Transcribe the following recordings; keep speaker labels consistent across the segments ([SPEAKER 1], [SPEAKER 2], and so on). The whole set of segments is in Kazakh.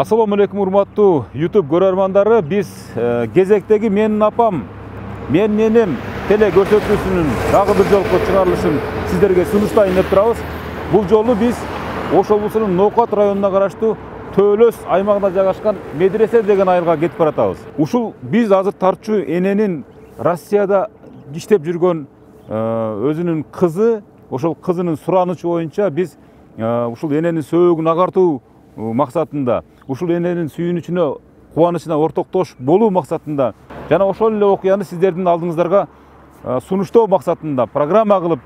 [SPEAKER 1] Assalamu алейкум, урматтуу YouTube көрөрмандары. Биз кезектеги менин апам, мен ненем теле көрсөтүүсүнүн дагы бир жолку чыгарылышын сиздерге сунуштайын деп турабыз. Бул жолу биз Ош облусунун Ноокат районуна караштуу Төлөс аймагында жайгашкан Медресе деген айылга кетип баратабыз. Ушул биз азыр тартчу эненин Россияда иштеп жүргөн өзүнүн кызы, ошол кызынын суранычы боюнча биз ушул эненин сөөгүн агартуу максатында, ушул эненин сүйүнүчүнө, кубанычына ортоктош болуу максатында жана ошол эле окуяны сиздердин алдыңыздарга сунуштоо максатында, программа кылып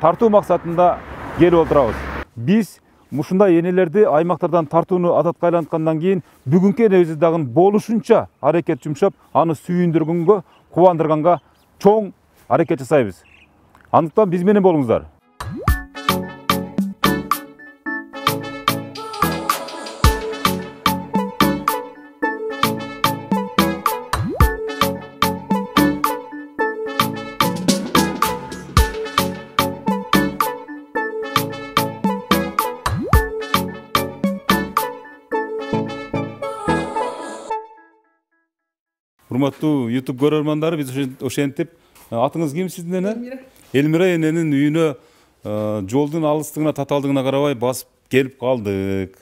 [SPEAKER 1] тартуу максатында келип отурабыз. Биз ушундай энелерди аймактардан тартууну адатка айланткандан кийин бүгүнкү энебизди дагы болушунча аракет жумшап, аны сүйүндүргөнгө, кубандырганга чоң аракет жасайбыз. Андыктан биз менен болуңуздар. Урматтуу YouTube көрөрмандары, биз ошентип, атыңыз ким сиздин эне? Элмира эненин үйүнө жолдун алыстыгына, татаалдыгына карабай басып келип калдык.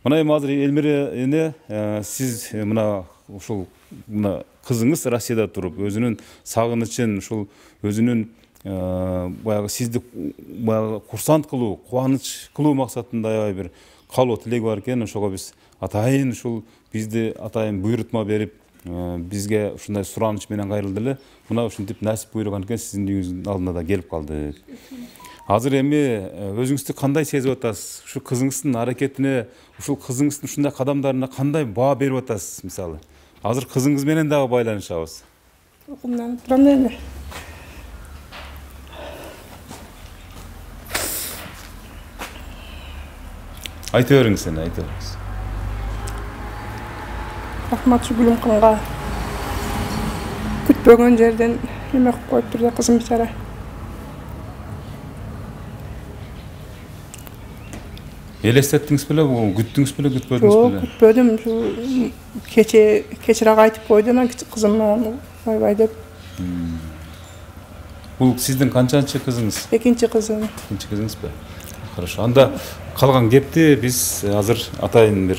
[SPEAKER 1] Мына эми азыр Элмира эне, сиз мына ушул кызыңыз Россияда туруп, өзүнүн сагынычын, ушул өзүнүн баягы сизди баягы курсант кылуу, кубаныч кылуу максатында аябай бир каалоо тилеги бар экен. Ошого биз атайын ушул бизди атайын буйрутма берип, бизге ушундай сураныч менен кайрылды эле. Мына ушинтип насип буйруган экен, сиздин үйүңүздүн алдына да келип калдык. Азыр эми өзүңүздү кандай сезип атасыз? Ушу кызыңыздын аракетине, ушул кызыңыздын ушундай кадамдарына кандай баа берип атасыз? Мисалы, азыр кызыңыз менен дагы байланышабыз.
[SPEAKER 2] Окумдан турам эми.
[SPEAKER 1] Айта бериңиз эне, айта бериңиз.
[SPEAKER 2] Рахматчы Гүлүмканга күтпөгөн жерден эме кылып коюп турду кызым бечара.
[SPEAKER 1] Элестеттиңиз беле, күттүңүз беле, күтпөдүңүз беле?
[SPEAKER 2] Жок, күтпөдүм. Кечирак айтып койду, анан кызым ойбай деп.
[SPEAKER 1] Бул сиздин канчанчы кызыңыз?
[SPEAKER 2] Экинчи кызым.
[SPEAKER 1] Экинчи кызыңыз бе? Хорошо. Анда калган кепти биз азыр атайын бир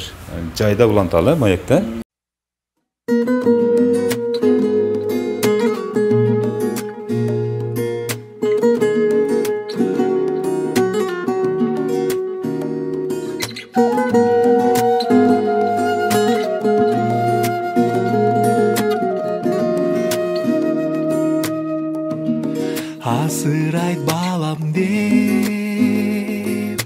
[SPEAKER 1] жайда уланталы, маекте.
[SPEAKER 3] Асырайт балам деп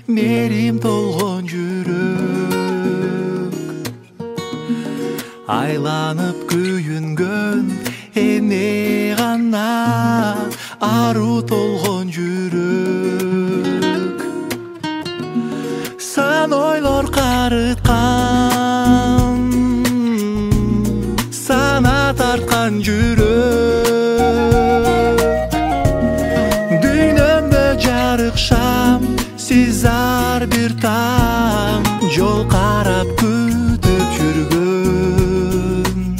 [SPEAKER 3] мерим толгон жүрөк, айланып күйүнгөн эне гана аруу толгон жүрөк. Сан ойлор карыткан, сана тарткан жүрөк, шам, сиз ар бир таң жол карап күтүп жүргөн.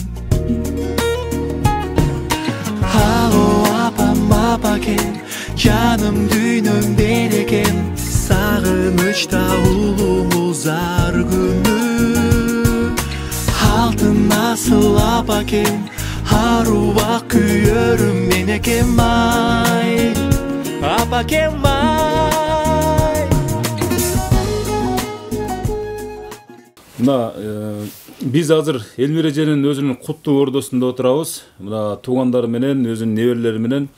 [SPEAKER 3] Алло апам, апакен, жаным дүйнөм берекен, сагынычта улуңуз ар күнү. Алтын асыл апакен, аруак күйөрүм менекем ай. Апакем ай.
[SPEAKER 1] Мына биз азыр Элмира эженин өзүнүн куттуу ордосунда отурабыз. Мына туугандары менен, өзүнүн неберелери менен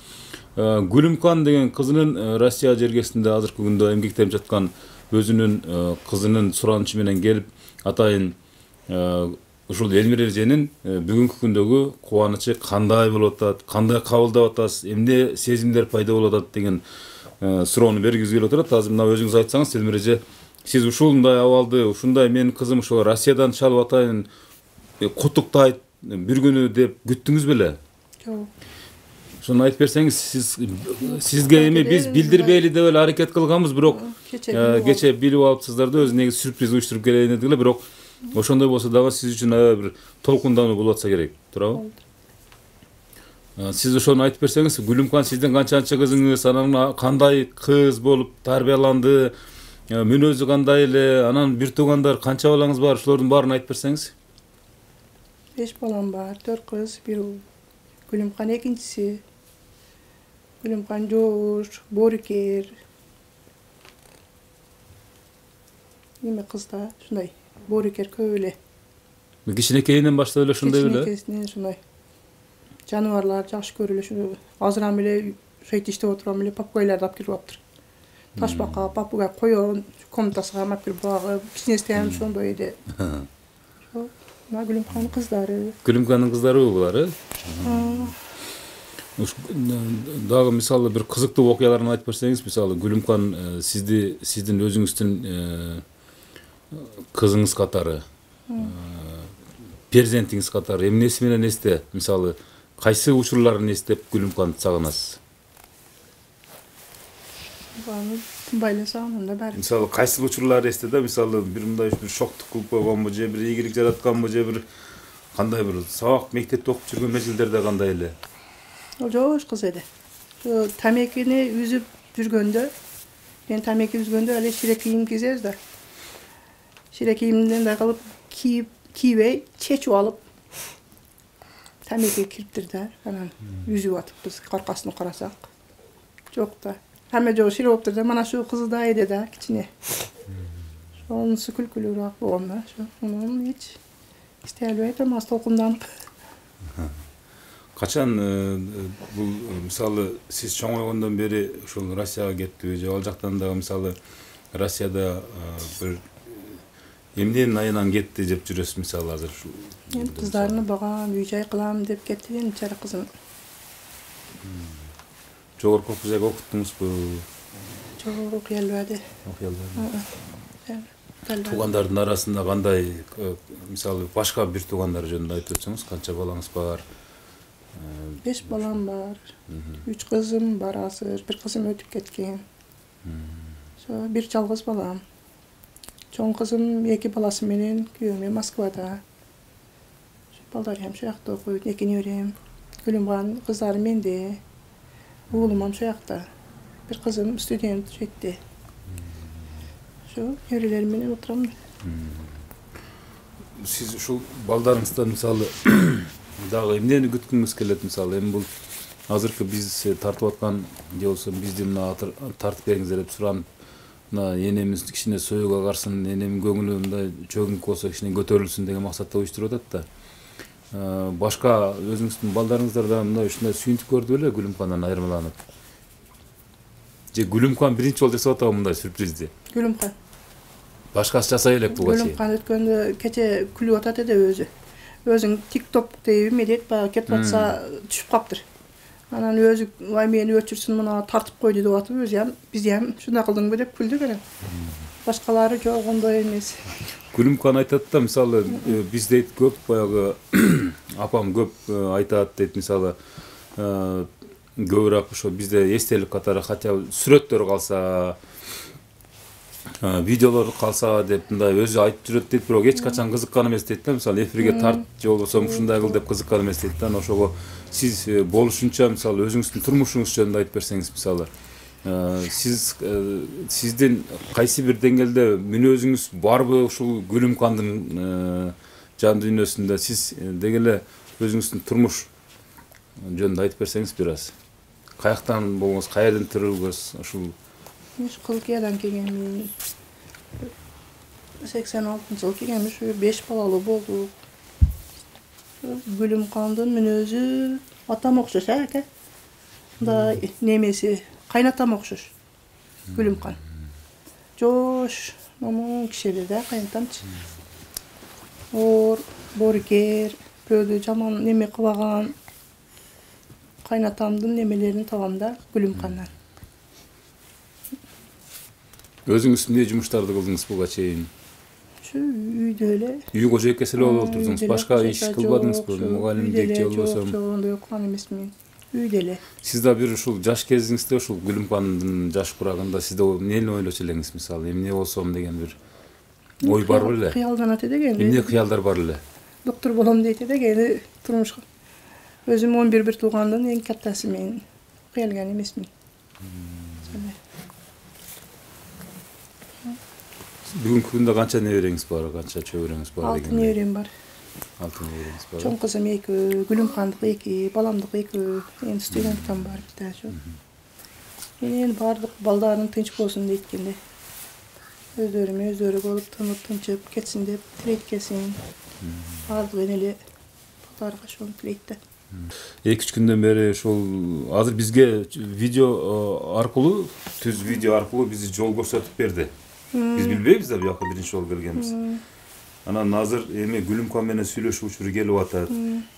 [SPEAKER 1] Гүлүмкан деген кызынын Россия жергесинде азыркы күндө эмгектенип жаткан өзүнүн кызынын суранычы менен келип, атайын ушул Элмира эженин бүгүнкү күндөгү кубанычы кандай болуп атат, кандай кабылдап атасыз, эмне сезимдер пайда болуп атат деген суроону бергиз келип отурат. Азыр мына өзүңүз айтсаңыз, Элмира эже, сиз ушундай абалды, ушундай менин кызым ошол Россиядан чалып атайын, куттуктайт бир күнү деп күттүңүз беле?
[SPEAKER 2] Жок.
[SPEAKER 1] Ошону айтып берсеңиз, сизге эми биз билдирбейли деп эле аракет кылганбыз, бирок кече билип алыпсыздар да, өзү негизи сюрприз уюштуруп келейин дедик эле, бирок ошондой болсо дагы сиз үчүн аябай бир толкундануу болуп атса керек, туурабы? Сиз ошону айтып берсеңиз, Гүлүмкан сиздин канчанчы кызыңыз, анан кандай кыз болуп тарбияланды, мүнөзү кандай эле, анан бир туугандар канча балаңыз бар, ошолордун баарын айтып берсеңиз.
[SPEAKER 2] 5 балам бар, 4 кыз, 1 уул. Гүлүмкан экинчиси. Гүлүмкан жоош, боорукер. Эми кызда ушундай боорукер көп эле.
[SPEAKER 1] Кичинекейинен баштап эле ушундай беле?
[SPEAKER 2] Кичинекейинен ушундай. Жаныбарлар жакшы көрүлүп, ушу азырам эле шойт иштеп отурам эле папугайларды алып келип аптыр. Ташбака, папугай, коён комнатасына алып келип багып, кичинеси ham ошондой эле. Мына Гүлүмкандын кыздары.
[SPEAKER 1] Гүлүмкандын кыздары булар, Дагы мисалы бир кызыктуу окуяларын айтып берсеңиз, мисалы Гүлүмкан сиздин өзүңүздүн кызыңыз катары, перзентиңиз катары эмнеси менен эсте, мисалы кайсы учурларын эстеп Гүлүмканды сагынасыз?
[SPEAKER 2] Тынбай эле сагынам да баары.
[SPEAKER 1] Мисалы кайсы учурлары эсте да, мисалы бир мындай бир шоктук кылып койгонбу, же бир ийгилик жаратканбы, же бир кандай бир сабак мектепте окуп жүргөн мезгилдерде кандай эле?
[SPEAKER 2] Ол жоош кыз эле. Ошо тамекини үзүп жүргөндө, мен тамеки үзгөндө эле шире кийим кийебиз да. Шире кийимден да кылып кийбей, чечип алып тамеки кириптир да, анан үзүп атыппыз, аркасына карасак. Жок да. Хамма жоо шире болуптур да, мана шу кызы да эде да, кичине. Онусу күлкүлүүрөөк болгон да, ошо. Мунун эч иштей албай атам, аз толкунданып.
[SPEAKER 1] Качан бул мисалы сиз чоңойгондон бери ушул Россияга кеттиби, же ал жактан дагы мисалы Россияда бир эмненин айынан кетти деп жүрөсүз мисалы азыр ушул?
[SPEAKER 2] Мен кыздарны багам, үй-жай кылам деп кетти эми чара кызым.
[SPEAKER 1] Жогорку окуу жайга окуттуңузбу?
[SPEAKER 2] Жок, окуй албады.
[SPEAKER 1] Окуй албады. Туугандардын арасында кандай, мисалы башка бир туугандар жөнүндө айтып өтсөңүз, канча балаңыз бар?
[SPEAKER 2] 5 балам бар. 3 кызым бар азыр, бир кызым өтүп кеткен. Ошо бир жалгыз балам. Чоң кызым 2 баласы менен күйөөм Москвада. Балдар ham шоякта окуйт, 2 неберем. Гүлүмкан кыздары менде. Уулум ham шоякта. Бир кызым студент жетти. Ошо неберелерим менен отурам.
[SPEAKER 1] Сиз ушул балдарыңыздан мисалы дагы эмнени күткүңүз келет, мисалы эми бул азыркы биз тартып аткан же болбосо бизди мына тартып бериңиздер деп суранып, мына энемиз кичине союга карсын, энемдин көңүлү мындай чөгүнкү болсо кичине көтөрүлсүн деген максатта уюштуруп атат да. Башка өзүңүздүн балдарыңыздар да мындай ушундай сүйүнтүк көрдү беле Гүлүмкандан айырмаланып? Же Гүлүмкан биринчи жолу жасап атабы мындай сюрпризди?
[SPEAKER 2] Гүлүмкан.
[SPEAKER 1] Башкасы жасай элек буга чейин.
[SPEAKER 2] Гүлүмкан өткөндө кече күлүп атат эди өзү. Өзүң TikTok дейби эме дейт, баягы кетип атса түшүп каптыр. Анан өзү вай мени өчүрсүн, мына тартып койду деп атып, өзү ham бизди ham шундай кылдыңбы деп күлдүк эле. Башкалары жок, ондой эмес.
[SPEAKER 1] Гүлүмкан айтат да, мисалы биз дейт көп баягы апам көп айтат дейт, мисалы көбүрөөк ошо бизде эстелик катары хотя бы сүрөттөр калса, видеолор калса деп мындай өзү айтып жүрөт дейт, бирок эч качан кызыккан эмес дейт да, мисалы эфирге тарт же болбосо ушундай кыл деп кызыккан эмес дейт да. Ошого сиз болушунча мисалы өзүңүздүн турмушуңуз жөнүндө айтып берсеңиз, мисалы сиздин кайсы бир деңгээлде мүнөзүңүз барбы ушул Гүлүмкандын жан дүйнөсүндө, сиз деги эле өзүңүздүн турмуш жөнүндө айтып берсеңиз бир аз. Каяктан болуңуз, каерден тирилгөз ушул?
[SPEAKER 2] Мен Кылкиядан келгенмин. 86-жылы келгенмин, ушу 5 балалуу болдук. Гүлүмкандын мүнөзү атам окшош, ака. Да немеси кайнатам окшош. Гүлүмкан. Жош, момун киши да кайнатамчы. Боорукер, бирөөдү жаман неме кылбаган. Кайнатамдын немелерин табам да Гүлүмкандан.
[SPEAKER 1] Өзүңүз эмне жумуштарды кылдыңыз буга чейин?
[SPEAKER 2] Şu үйдө эле.
[SPEAKER 1] Үй кожойкеси эле болуп отурдуңуз. Башка иш кылбадыңызбы? Мугалимдик же болбосо?
[SPEAKER 2] Жок, ондой окуган эмесмин. Üydele.
[SPEAKER 1] Sizde bir uşul jaş keziңizde uşul Gülümkandын жаш kuragында sizde nени ойлочу элеңиz мисалы эмне болсом деген bir ой бар беле?
[SPEAKER 2] Kıyaldanat edegeni.
[SPEAKER 1] Эмне кыялдар бар эле?
[SPEAKER 2] Doktor bolam deyt edegeni turmuşga. Özüm 11 bir tuğandan en kattası men. Kıyalgan emasmin.
[SPEAKER 1] Бүгүнкү күндө канча небереңиз бар, канча чөбүрөңүз бар
[SPEAKER 2] Altı
[SPEAKER 1] дегендей?
[SPEAKER 2] nevrim var.
[SPEAKER 1] Алтын небереңиз бар.
[SPEAKER 2] Çoğun kızım 2, Gülümkandık 2, balamdık 2, en studenttan var bir tane şu. Yani bardık baldarın tinç bolsun deytkende. Özleri olup tanıp tınçıp ketsin dep tileyt kesin. Bardık eneli baldarga şonu tileytdi.
[SPEAKER 1] 2-3 күндөн бери ушул азыр бизге видео аркылуу, түз видео аркылуу бизди жол көрсөтүп берди. Биз билбейбиз да буяка биринчи жолу келгенбиз. Анан азыр эми Gülümkan менен сүйлөшүү учуру келип атат.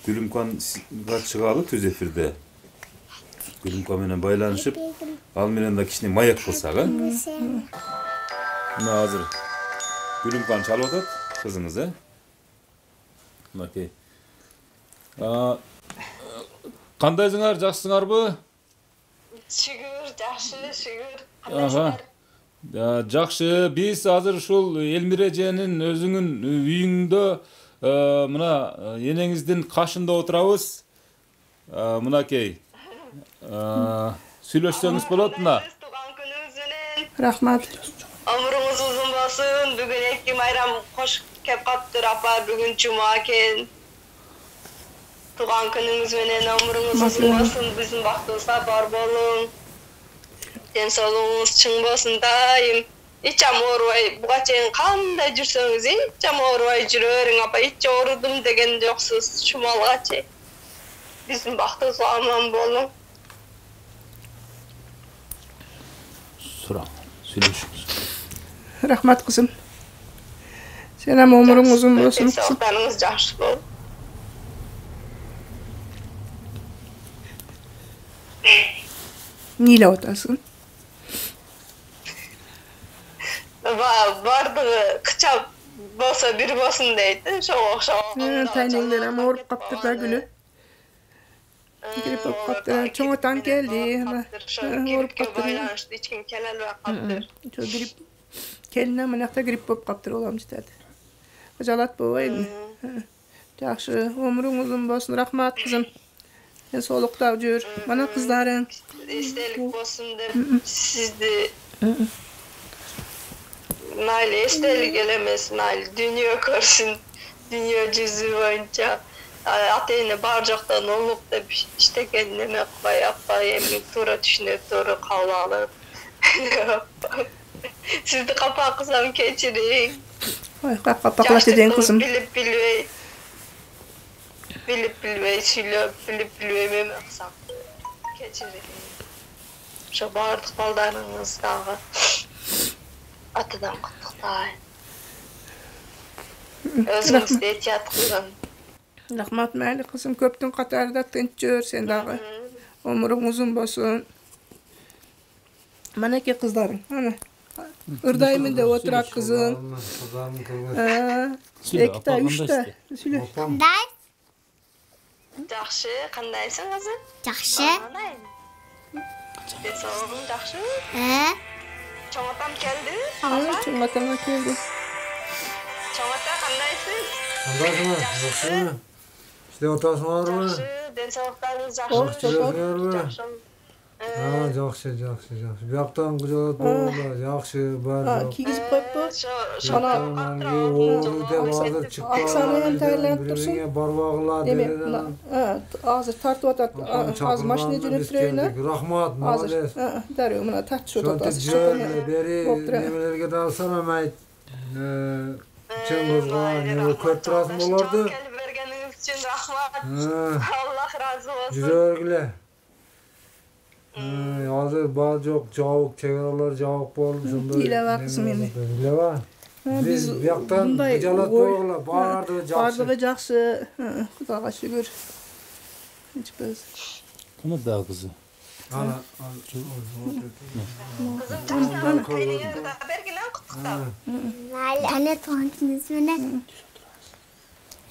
[SPEAKER 1] Gülümkanга чыгалы түз эфирде. Gülümkan менен байланышып, ал менен да кичине маяк кылсак, а? Мына азыр Gülümkan чалып атат, кызыңыз, э? Мынакей. Кандайсыңар, жакшысыңарбы?
[SPEAKER 4] Şükür, жақсы, şükür.
[SPEAKER 1] Аха. Жакшы, биз азыр ушул Элмира эженин өзүнүн үйүндө мына энеңиздин кашында отурабыз. Мынакей. Сүйлөшсөңүз болот мына.
[SPEAKER 4] Туған күніңіз менен.
[SPEAKER 2] Rahmat.
[SPEAKER 4] Ömrüңүз uzun болсын. Бүгүн эки майрам кош кеп каптыр апа. Бүгүн жума экен. Туған күніңіз менен ömrüңүз uzun болсын. Биздин бактыбызга бар болуң. Денсаулыгыңыз чың болсын дайым. Hiç oorubay, buga чейин кандай жүрсөңүз, hiç oorubay жүрө бериң апа. Hiç oorudum деген жоксуз чумалга чейин. Биздин бактыбызга аман болуң.
[SPEAKER 1] Сурак, сүйлөшүңүз.
[SPEAKER 2] Rahmat kızım. Selam ömrün uzun olsun kızım.
[SPEAKER 4] Sağlıklarınız жақсы болсын.
[SPEAKER 2] Neyle otasın?
[SPEAKER 4] Бардығы қычап болса бір болсын дейді.
[SPEAKER 2] Taynengler ama orup kaptırlar gülü. Girip olup kaptırlar. Çoğutan geldi. Orup kaptırlar.
[SPEAKER 4] Hiç kim kelel ve kaptır.
[SPEAKER 2] Çoğu girip keline manakta girip olup kaptır olamız dedi. Hocalat bu oyun. Yaxşı, ömrün uzun olsun. Rahmat kızım. Sen solukta jür. Bana kızların.
[SPEAKER 4] İstelik болсын деп sizdi Nail istelik elemez Nail dünya görsün. Dünya жүзі boyunca ата-эне бар жақтан ұлық деп işte kendine yapma emin тура düşünüp тура kabul alıp sizdi kapak kızım keçirin.
[SPEAKER 2] Oy, kapaklat edin kızım.
[SPEAKER 4] Bilip bilbey söylüp bilip memeksan keçirin. Şu bardık baldarınız dağı atıdan kutluktayın. Özünüzde ehtiyat kılın.
[SPEAKER 2] Rahmat meyli kızım. Köptün katarda tınç jür sen dağı. Ömrün uzun olsun. Mana ki kızların. Ana. Irdayımın da oturak kızın. Ekta, üçta. Söyle.
[SPEAKER 4] Жақсы, қандайсың қызым?
[SPEAKER 5] Жақсы.
[SPEAKER 4] Денсаулығың жақсы? Чоң атам келді?
[SPEAKER 2] Çoğun atama geldi.
[SPEAKER 4] Чоң ата қандайсың?
[SPEAKER 6] Жақсы. İşte otasın mı?
[SPEAKER 4] Жақсы, денсаулықтарыңыз
[SPEAKER 2] Жақсы,
[SPEAKER 4] жақсы?
[SPEAKER 6] Жақсы. Бұяқтан күжалат болды, жақсы бар.
[SPEAKER 2] Kigizip koyup bu. Aksana hem tayland dursun. Demek, hazır tartı otak. Az maşine jönüp duruyuna.
[SPEAKER 6] Rahmat,
[SPEAKER 2] Hazır.
[SPEAKER 6] maalesef.
[SPEAKER 2] Darıyor, buna tartı
[SPEAKER 6] Şöyle
[SPEAKER 2] otak.
[SPEAKER 6] jörle beri nemelerge dalsam amayt. Çengizga ne köp turasın bolardı.
[SPEAKER 4] Келіп бергеніңіз үшін рахмат. Аллах разы болсын.
[SPEAKER 6] Жүрөгіле. Hazır bal yok, cavuk, çevreler cavuk oldu.
[SPEAKER 2] Dile var kızım yani.
[SPEAKER 6] Dile var. Biz yaktan gıcalat boğula, bağırdı, jakşı.
[SPEAKER 2] Bardığı jakşı. Kudağa şükür. Hiç bez.
[SPEAKER 1] Кана да кызы.
[SPEAKER 6] Ana,
[SPEAKER 4] Kızım, kendinize bergilen kutluktayım.
[SPEAKER 5] Anne tuğan gününüz mene.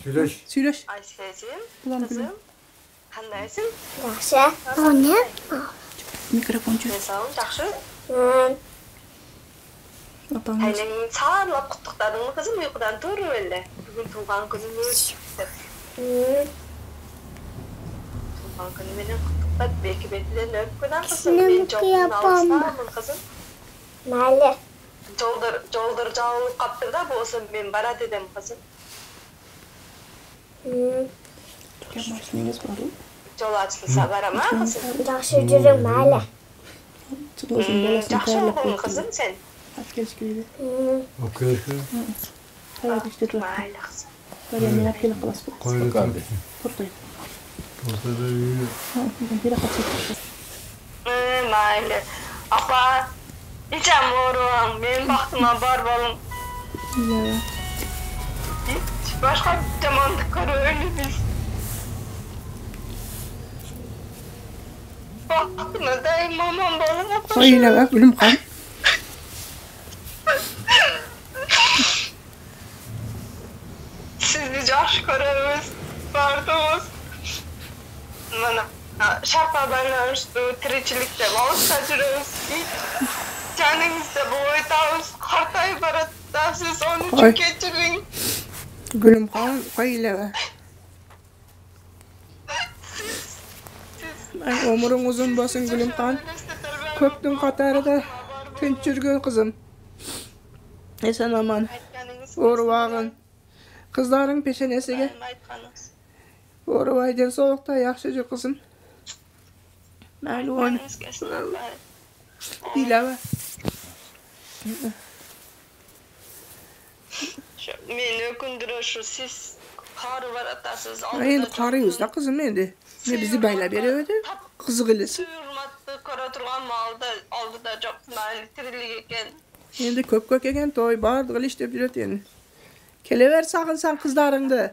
[SPEAKER 6] Süleş.
[SPEAKER 2] Söyleş.
[SPEAKER 4] Ayşe'cim,
[SPEAKER 2] Ulan
[SPEAKER 4] kızım. Kandayсың?
[SPEAKER 5] Жақсы. О, не?
[SPEAKER 2] Mikrofon çöz.
[SPEAKER 4] Мен саған жақсы.
[SPEAKER 2] Apamız.
[SPEAKER 4] Әйнең сағанлап құттықтадың қызым ұйқыдан тұрып әлде. Бүгін туған күнің өтіп. Туған күніменен құттықтап бекі бетіден өпкідан қызым. Мен жолдың алыстамын қызым.
[SPEAKER 5] Мәлі.
[SPEAKER 4] Жолдар жауылып қаптыр да болсын мен барады едім қызым.
[SPEAKER 2] Машинеңіз бар ма?
[SPEAKER 4] Жол açılsa барама қызым.
[SPEAKER 5] Жақсы жүрің мәлі.
[SPEAKER 4] Жақсы болғын қызым сен.
[SPEAKER 2] Apkelskiydi.
[SPEAKER 6] Okey.
[SPEAKER 2] Hayır işte dur.
[SPEAKER 4] Майлы қызым.
[SPEAKER 2] Böyle ne yapayım klas bu.
[SPEAKER 6] Koydu.
[SPEAKER 2] Portayım.
[SPEAKER 6] Ortada yürü.
[SPEAKER 2] Bir dakika çek.
[SPEAKER 4] Майлы. Апа, içem oruğum, benim baktıma бар болың.
[SPEAKER 2] Ya.
[SPEAKER 4] Hiç başka bir zamanlık karı öyle biz. Baktıma dayım mamam bolun apа.
[SPEAKER 2] Hayır bak gülüm kan.
[SPEAKER 4] Sizni жақсы көреміз, бардыңыз. Мына шапа байланышты тіршілікте балықта жүріңіз. Жаныңызда бойтауыз, қартайып барады, сіз оны үшін кешірің.
[SPEAKER 2] Gülüm kan. Hayır bak. Omurun uzun basın gülüm kan. Köktün katarı da tinç жүрген kızım. Esen aman. Orvağın. Kızların peşenesiga. Orvaydan soğukta yaxşı jür kızım. Mayli onu. Bilaba.
[SPEAKER 4] Men ökündürür şu siz karı var atasız.
[SPEAKER 2] Endi qarıyız da kızım endi. Ne bizi baylap beribedi. Kızık elesin.
[SPEAKER 4] Hürmatlı kara turgan malda aldı da çok mayli tirilik eken.
[SPEAKER 2] Endi köp eken toy bardıq iştep jüret endi. Kelever sağınsan kızlarыңды.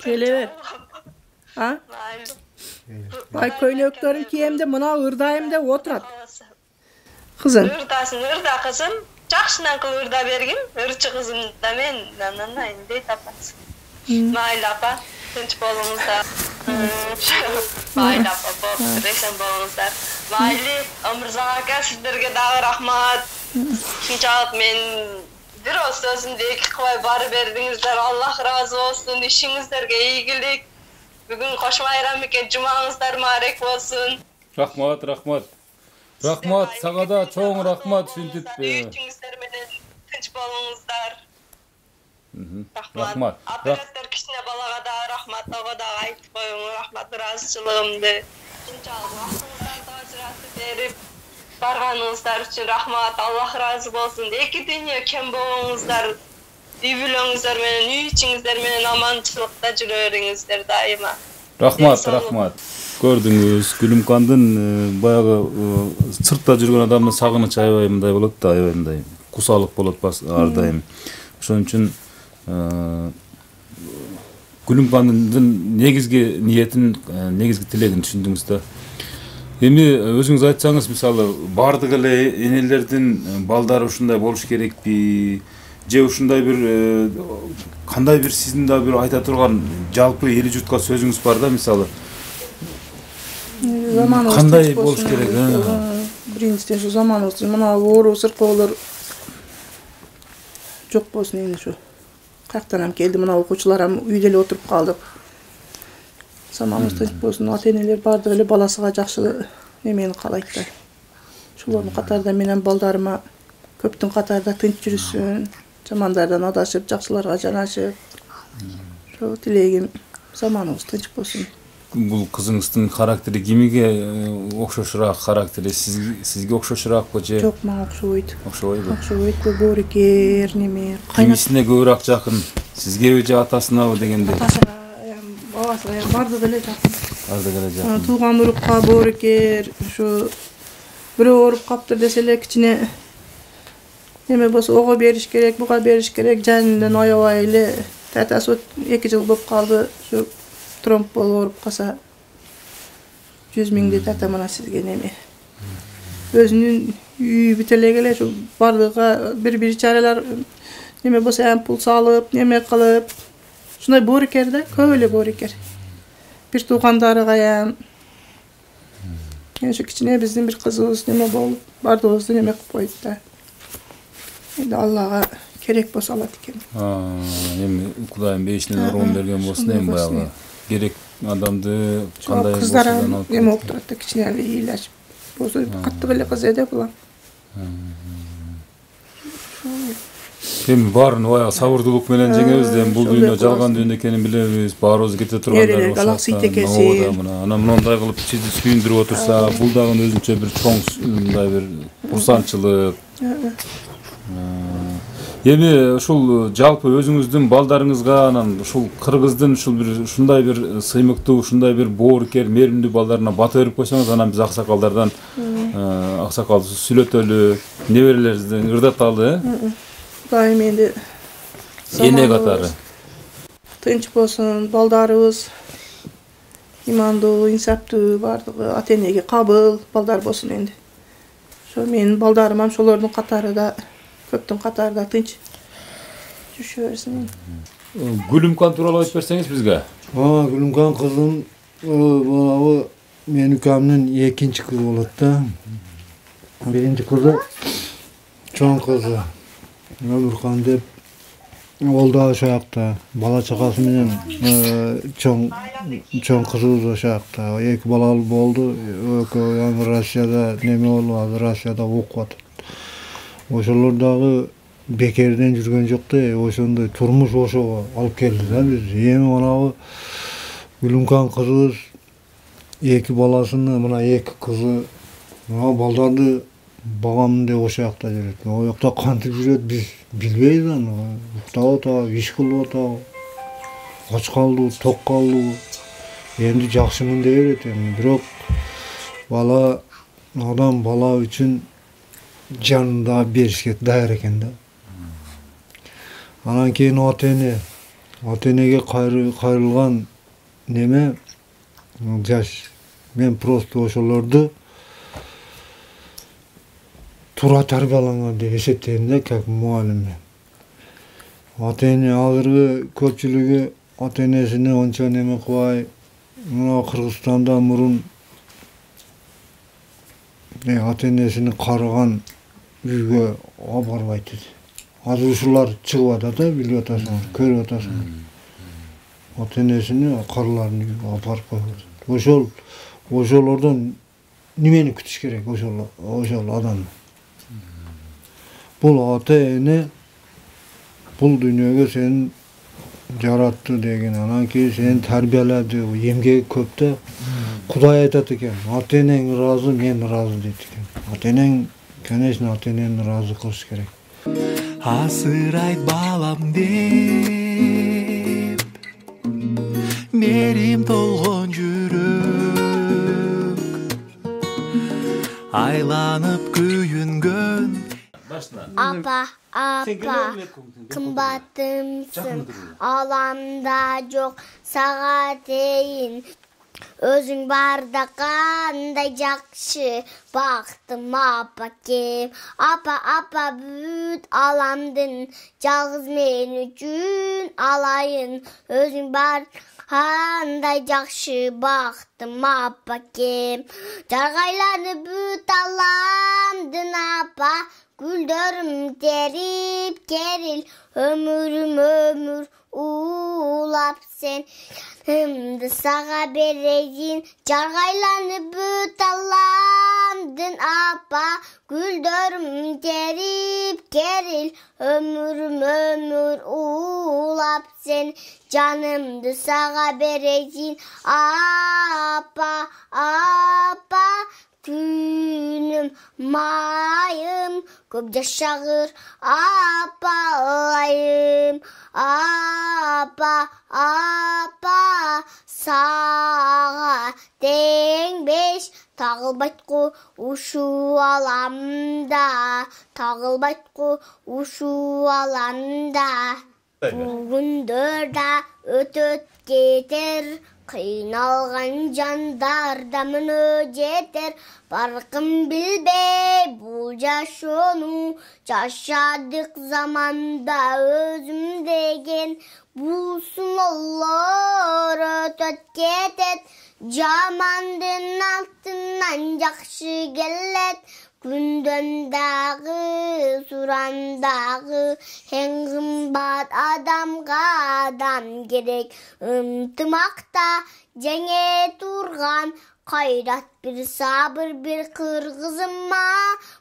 [SPEAKER 2] Kelever. Ha?
[SPEAKER 4] Mayli.
[SPEAKER 2] Ay köynöklerin kiyemde mına ırdayımda oturat. Kızım.
[SPEAKER 4] Ырда kızım. Жақшынан кыл ырда бергин. Ырчы кызым да мен индей тапасыз. Mayli апа, тынч болуңуздар. Mayli апа, болуптур, эсен болуңуздар. Mayli, Ымырзак ака, сиздерге дагы рахмат. Шунчалык мен бир оз сөзүмдү эки кылбай бары бердиңиздер. Аллах разы болсун, ишиңиздерге ийгилик. Бүгүн кош майрам экен, жумаңыздар маарек болсун.
[SPEAKER 1] Рахмат, рахмат. Рахмат, сага да чоң рахмат ушинтип.
[SPEAKER 4] Ишиңиздер менен тынч болуңуздар.
[SPEAKER 1] Рахмат.
[SPEAKER 4] Оператор кичине балага да рахмат, ага да айтып коюң, рахмат, ыраазычылыгымды. Шунчалык вактыңыздан ажыратып берип барганыңыздар үчүн рахмат, Аллах разы болсун. Эки дүйнө кем болуңуздар, үй бүлөңүздөр менен, үй ичиңиздер менен аманчылыкта жүрө бериңиздер дайыма.
[SPEAKER 1] Рахмат, рахмат. Көрдүңүз, Гүлүмкандын баягы сыртта жүргөн адамдын сагынычы аябай мындай болот да, аябай мындай кусалык болот ар дайым. Ошон үчүн Gülümkandын негизги ниетин, негизги тилегин түшүндүңүз да. Эми өзүңүз айтсаңыз, мисалы, бардык эле энелердин балдары ушундай болуш керекпи? Же ушундай бир кандай бир сиздин да бир айта турган жалпы эли журтка сөзүңүз бар да, мисалы? Кандай болуш керек?
[SPEAKER 2] Биринчиден şu zamanыбыз мына оору сыркоолор жок болсун эми şu. Каяктан келди, мына окуучуларым үйдө эле отуруп калдык. Заманыбыз тынч болсун, ата-энелер бардык эле баласыга жакшы немени каалайт да. Шулардын катарында менен балдарыма көптүн катарында тынч жүрүшсүн, жамандардан адашып, жакшыларга жанашып. Ошо тилегим заманыбыз тынч болсун.
[SPEAKER 1] Бул кызыңыздын характери кимиге окшошураак характери? Сизге окшошураакпы же?
[SPEAKER 2] Жок, мага окшобойт.
[SPEAKER 1] Окшобойбу?
[SPEAKER 2] Окшобойт, боорукер, неме.
[SPEAKER 1] Кимисине көбүрөөк жакын? Сизгеби же атасынабы дегенде?
[SPEAKER 2] Атасына, бабасына бардык эле жакын.
[SPEAKER 1] Бардык эле жакын.
[SPEAKER 2] Тууган урукка боорукер, ушу бирөө ооруп каптыр десе эле кичине неме болсо ого бериш керек, буга бериш керек, жанынан аябай эле. Татасы 2 жыл болуп калды, ушу тромб болуп ооруп калса 100 миңди тата мына сизге неме. Өзүнүн үйү бүтө эле ушу бардыгы бир чаралар неме болсо ампул салып, неме кылып, Ушундай боорукер да, көп эле боорукер. Бир туугандары каян. Ошо кичине биздин бир кызыбыз неме болуп, бардыгыбызды неме кылып койду да. Эми Аллага керек болсо алат экен.
[SPEAKER 1] Эми Кудайым бейишинен орун берген болсун, эми баягы керек адамды кандай
[SPEAKER 2] кыздар неме болуп турат да, кичине эле ыйлашып. Болсо каттык эле кыз эде булам.
[SPEAKER 1] Эми баарын баягы сабырдуулук менен жеңебиз да, бул дүйнө жалган дүйнө экенин билебиз, баарыбыз кете тургандар болсо.
[SPEAKER 2] Галаксый текеси.
[SPEAKER 1] Анан мындай кылып сизди сүйүндүрүп отурса, бул дагы өзүнчө бир чоң мындай бир курсанчылык. Эми ушул жалпы өзүңүздүн балдарыңызга анан ушул кыргыздын ушул бир ушундай бир сыймыктуу, ушундай бир боорукер, мээримдүү балдарына бата берип койсоңуз, анан биз аксакалдардан аксакал сүйлөтөлү, неберелерибизден ырдаталы,
[SPEAKER 2] Кудайым энди
[SPEAKER 1] эне катары.
[SPEAKER 2] Тынч болсун, балдарыбыз имандуу, инсаптуу, бардыгы ата-энеге кабыл балдар болсун энди. Ошо менин балдарым ham ошолордун катарында, көптүн катарында тынч жүрүшө берсин.
[SPEAKER 1] Гүлүмкан тууралуу айтып берсеңиз бизге.
[SPEAKER 6] Гүлүмкан кызым баягы менин ukамдын экинчи кызы болот да. Биринчи кызы чоң кызы. Өмүркан деп ол да ошо жакта, бала чакасы менен чоң кызыбыз ошо жакта. Эки балалуу болду. Экөө Россияда неме болуп, азыр Россияда окуп атат. Ошолор дагы бекерден жүргөн жок да, ошондой турмуш ошого алып келди да биз. Эми манагы Гүлүмкан кызыбыз эки баласыны, мына эки кызы, мына балдарды багам деп ошо жакта жүрөт. Ал жакта кантип жүрөт биз билбейбиз аны. Уктап атабы, иш кылып атабы, ач калдыбы, ток калдыбы. Эми жакшымын дей берет эми. Бирок адам бала үчүн жанында беришке даяр экен да. Анан кийин ата-энеге кайрылган неме жаш. Мен просто ошолорду туура тарбияланган деп эсептейм да, как мугалим. Ата-эне азыркы көпчүлүгү ата-энесине ончо неме кылбай, мына Кыргызстанда мурун ата-энесини карыган үйгө алып барбайт эди. Азыр ушулар чыгып атат да, билип атасың, көрүп атасың. Ата-энесини карыларын үйгө алып барып коет. Ошолордон немени күтүш керек, ошол адам. Бул ата-эне бул дүйнөгө сени жаратты деген, анан кийин сени тарбиялады, эмгеги көп да. Кудай айтат экен, ата-энең ыраазы, мен ыраазы дейт экен. Ата-энең, конечно, ата-энени ыраазы кылыш керек.
[SPEAKER 3] Асырайт балам деп мерим толгон жүрөк айланып күйүнгөн.
[SPEAKER 5] Apa, kımbatımsın, alamda yok, sağa değin. Özün barda qanday jakşı, baktım apa kem. Apa büt alamdın, жалгыз men üçün alayın. Özün bar qanday jakşı, baktım apa kem. Jargaylanıp büt alamdın apa. Güldürüm terip keril, ömürüm ömür ulap sen. Hımdı sağa bereyin, jargaylanıp büt alamdın apa. Güldürüm terip keril, ömürüm ömür ulap sen. Canımdı sağa bereyin, apa. Günüm mayım köp yaşağır apalayım apa sağa dengbeş tağılbaytku uşu alamda tağılbaytku uşu alamda bugün dörda ötöt getir Kıyналган жандар да мына жетер, баркын билбей бул жашоону. Жашадык заманда өзүм деген, бул сыноолор өтөт кетет. Жамандын алтынан жакшы келет, күндөн дагы, суран дагы. Эң кымбат адамга адам керек, ынтымакта жеңе турган. Кайрат бир сабыр бир кыргызыма,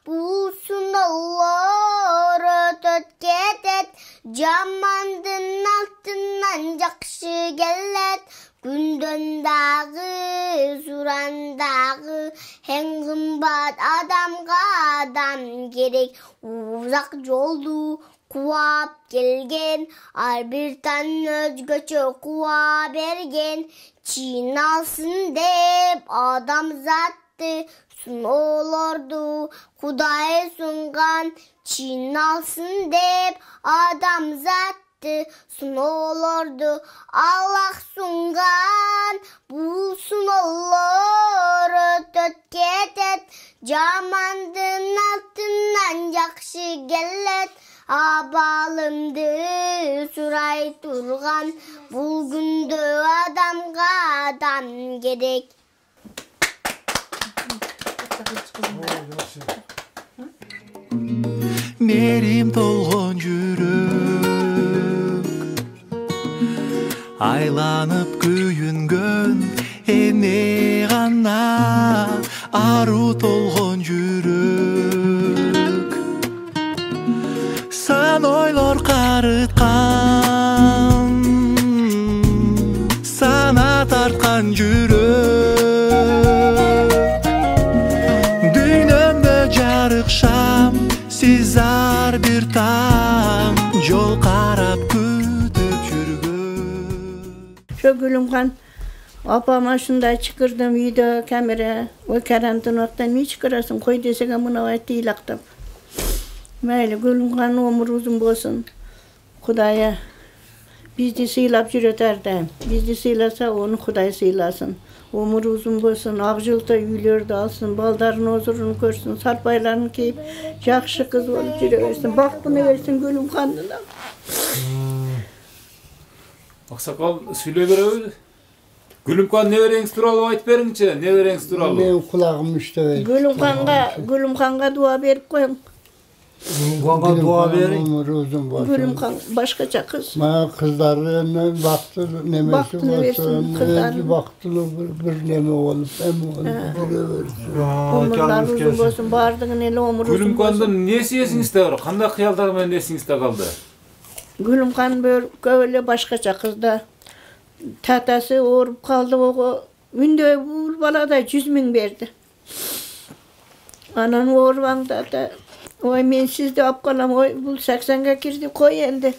[SPEAKER 5] бул сыноолор өтөт кетет. Жамандын алтынан жакшы келет, күндөн дагы, суран дагы. Эң кымбат адамга адам керек, узак жолду кубап келген, ар бир таң өзгөчө куба берген. Чыйналсын деп адамзатты, сыноолорду Кудай сунган. Чыйналсын деп адамзатты, сыноолорду Аллах сунган. Бул сыноолор өтөт кетет, жамандын алтынан жакшы келет. Абалымды сурай турган, бул күндө адамга адам керек.
[SPEAKER 3] Мерим толгон жүрөк, айланып күйүнгөн, эне гана ару толгон жүрөк. Сан ойлор карыткан, сана тарткан жүрөк. Дүйнөмдө жарык шам, сиз ар бир таң, жол карап күтүп жүргөн.
[SPEAKER 2] Şu Gülümkan apama şunday çıkırdım үйдө камера. Ой карантин вакытта не çıkırasın? Koy desege mına aytты ilaqtap. Mayli Gülümkan ömür uzun bolsun. Kudaya bizdi sıylap jüreter da. Bizdi sıylasa onu Kuday sıylasın. Ömür uzun bolsun, akjılta üylörді alsın, baldarın ozurunu görsün, sarpaylarını kiyip, jakşı kız olup jüre versin. Baktını versin Gülümkan'ına.
[SPEAKER 1] Aksakal söyle beröbüz. Gülümkan nebereňiz turалы aytyp beriňçe, nebereňiz turалы.
[SPEAKER 7] Benim kulağım işte.
[SPEAKER 2] Gülümkan'a dua berip koyun.
[SPEAKER 7] Gülümkan'a dua verin.
[SPEAKER 2] Gülümkan başkaça kız.
[SPEAKER 7] Bana kızlarına baktı, nemesi
[SPEAKER 2] Baktını versin kızlarına.
[SPEAKER 7] Özü baktılı bir neme olup, hem olup,
[SPEAKER 2] Ömürler uzun bolsun, bardığın eli ömür uzun bolsun.
[SPEAKER 1] Gülümkan'dan nesi esiňizde bar? Kандай hyallar menен esiňizde kaldy?
[SPEAKER 2] Gülümkan böyle başkaça kızda. Tatası orup kaldı o ündö bul bala da 100.000 berdi. Anan orvanda da oy men sizde ap kalam oy bul 80'ga kirdi koy endi.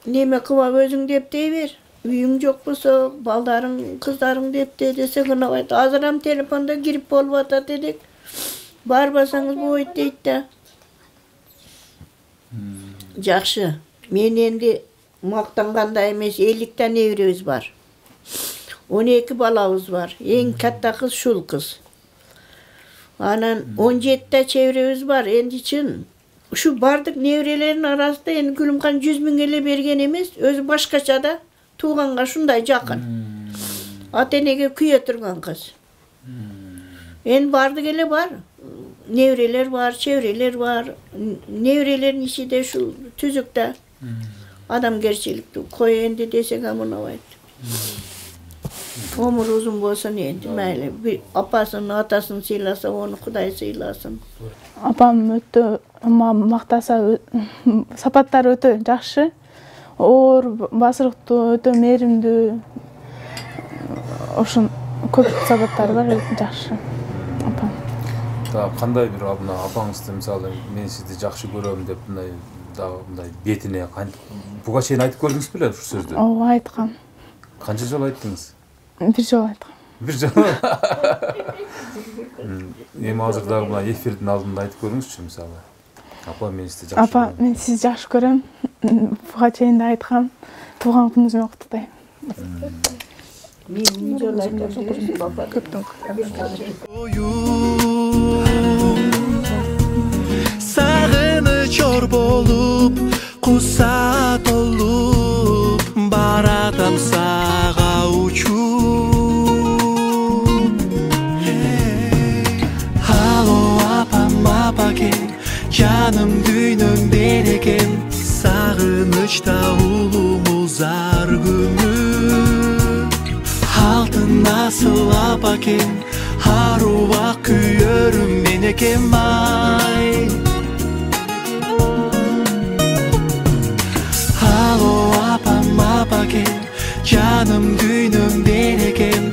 [SPEAKER 2] Neme kıva özüň dep deyber. Üýüň jok bolsa baldaryň kızlaryň dep dese gına ayt. Azyram telefonda girip bolup atat edek. Barbasaňyz bu oyt deyt da. Jakşı. Men endi maktanganda emes 50 ta nevremiz var. 12 balabız var. Eň katta kız şul kız. Anan 17 ta çevremiz var. Endi çyn şu bardık nevrelerin arasında endi Gülümkan 100.000 ele bergen emes, özü başkaça da tuğanga şunday jakyn. Atenege küye turgan kız. En bardık ele var. Nevreler var, çevreler var. Nevrelerin işi de şu tüzükte. Adam gerçelikti. Koy endi desek amına ayt. Ömür uzun bolsun endi. Mayli bir apasını, atasını sıylasa onu Kuday sıylasın.
[SPEAKER 8] Apam ötö maktasa sapattary ötö jakşı. Or basırıktı, ötö merimdi. Oşun köp sapattary bar, jakşı. Apam.
[SPEAKER 1] Da kандай bir abuna apaňyzdy misaly men sizdi jakşı göröm dep bunday betine buga çeyin aytyp gördüňiz bile şu sözde?
[SPEAKER 8] O aytkam.
[SPEAKER 1] Kança jol aytdyňız?
[SPEAKER 8] Bir jol aytkam.
[SPEAKER 1] Bir jol. Em hazırda buna efirdin aldında aytyp gördüňizçi misaly? Apa men sizdi jakşı.
[SPEAKER 8] Apa men sizi jakşı görem. Buga çeyin de aytkam. Tuğan günüňiz ýokdy.
[SPEAKER 3] Sağыныç or bolup kusat olup baratam sağa uçup Halo apam apaken canım düğünüm dereken sağınıçta ulumuz ar günü Altın nasıl apaken haruva kuyörüm meneken bay Halo apam apaken canım düğünüm dereken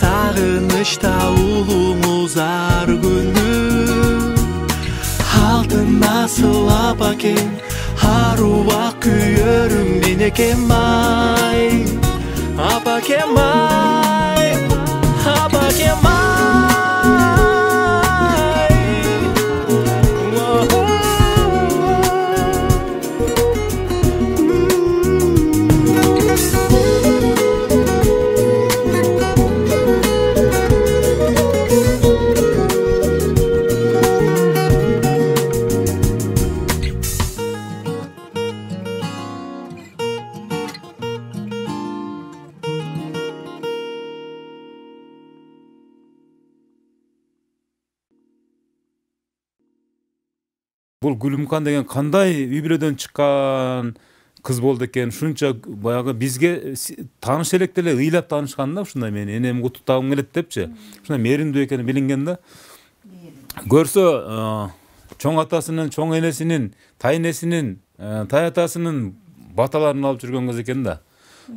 [SPEAKER 3] sağınıçta ulumuz ar günü Altın nasıl apaken haruva kuyörüm meneken bay Apaken bay Apaken bay
[SPEAKER 1] Бул Гүлүмкан деген кандай үй бүлөдөн чыккан кыз болду экен, ушунча баягы бизге тааныш элек деле ыйлап таанышкан да, ушундай мени энем куттуктагым келет депчи. Ушундай мээримдүү экени билинген да. Көрсө чоң атасынын, чоң энесинин, тайнесинин, таятасынын баталарын алып жүргөн кыз экен да.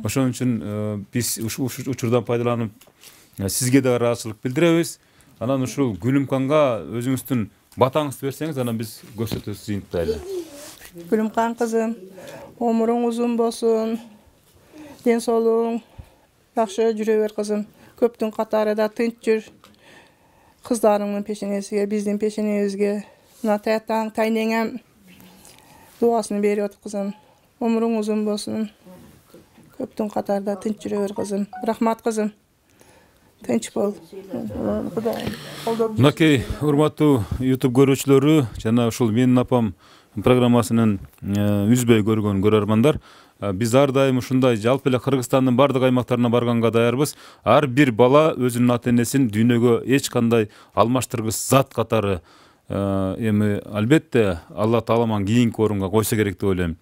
[SPEAKER 1] Ошон үчүн биз ушул учурдан пайдаланып сизге да ыраазычылык билдиребиз. Анан ушул Гүлүмканга өзүңүздүн батаңызды берсеңиз, анан биз көрсөтөбүз жыйынтайлы.
[SPEAKER 2] Gülümkan kızım, omurun uzun bolsun, den sooluğun yaxşı jüre ber kızım. Köptün katarıda tınç jür. Kızlarımın peşinesiga, bizdin peşinebizge. Mına tayattan, taynengem duasını berip atıp kızım. Omurun uzun bolsun. Köptün katarıda tınç jüre ber kızım. Rahmat kızım. Тынч бол.
[SPEAKER 1] Мынакей урматтуу YouTube көрүүчүлөрү, жана ушул менин апам программасынын үзбөй көргөн көрөрмандар, биз ар дайым ушундай жалпы эле Кыргызстандын бардык аймактарына барганга даярбыз. Ар бир бала өзүнүн ата-энесин дүйнөгө эч кандай алмаштыргыс зат катары эми албетте Алла Таалам кийинки орунга койсо керек деп ойлойм.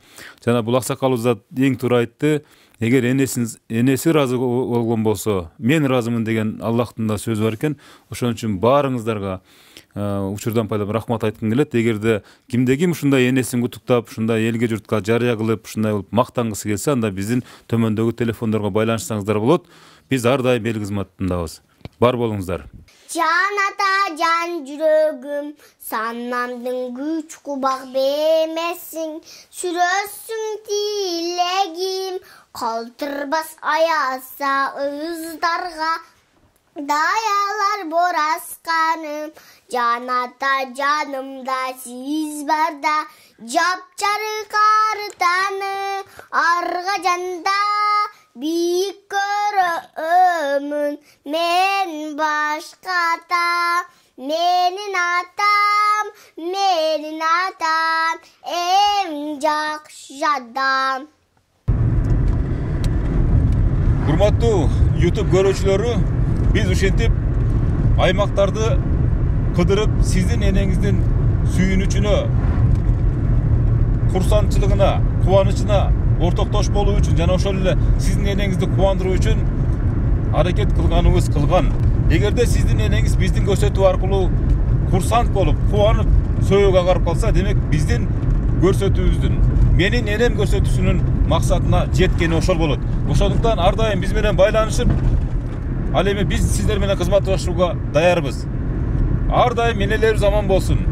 [SPEAKER 1] Жана бул аксакал зат эң туура айтты. Эгер энеси разы болгон болсо, мен разымын деген Аллахтын да сөзү бар экен. Ошон үчүн баарыңыздарга учурдан пайдаланып рахмат айткым келет. Эгерде кимде ким ушундай энесин куттуктап, ушундай элге журтка жарыя кылып, ушундай болуп мактангысы келсе, анда биздин төмөндөгү телефондорго байланышсаңыздар болот. Биз ар дайым эл кызматындабыз. Бар болуңуздар.
[SPEAKER 5] Can ata can жүрөгүм, санамдың күч кубак бермесин, сүрөсүң тилегим, калтырбас аяса ыздарга, даялар борасқаным, can ata canımda siz barda, жапчарык артаны, арга жанда, бийик көрөмүн, мен башката, менин атам, эң жакшы адам.
[SPEAKER 1] Урматтуу YouTube көрүүчүлөрү, биз ушинтип аймактарды кыдырып, сиздин энеңиздин сүйүнүчүнө, курсантчылыгына, кубанычына ортоктош болуу үчүн жана ошол эле сиздин энеңизди кубандыруу үчүн аракет кылганыбыз кылган. Эгерде сиздин энеңиз биздин көрсөтүү аркылуу курсант болуп, кубанып, сөйгө агарып калса, демек биздин көрсөтүүбүздүн, менин энем көрсөтүүсүнүн максатына жеткени ошол болот. Ошондуктан ар дайым биз менен байланышып, ал эми биз сиздер менен кызматташууга даярбыз. Ар дайым энелерибиз аман болсун.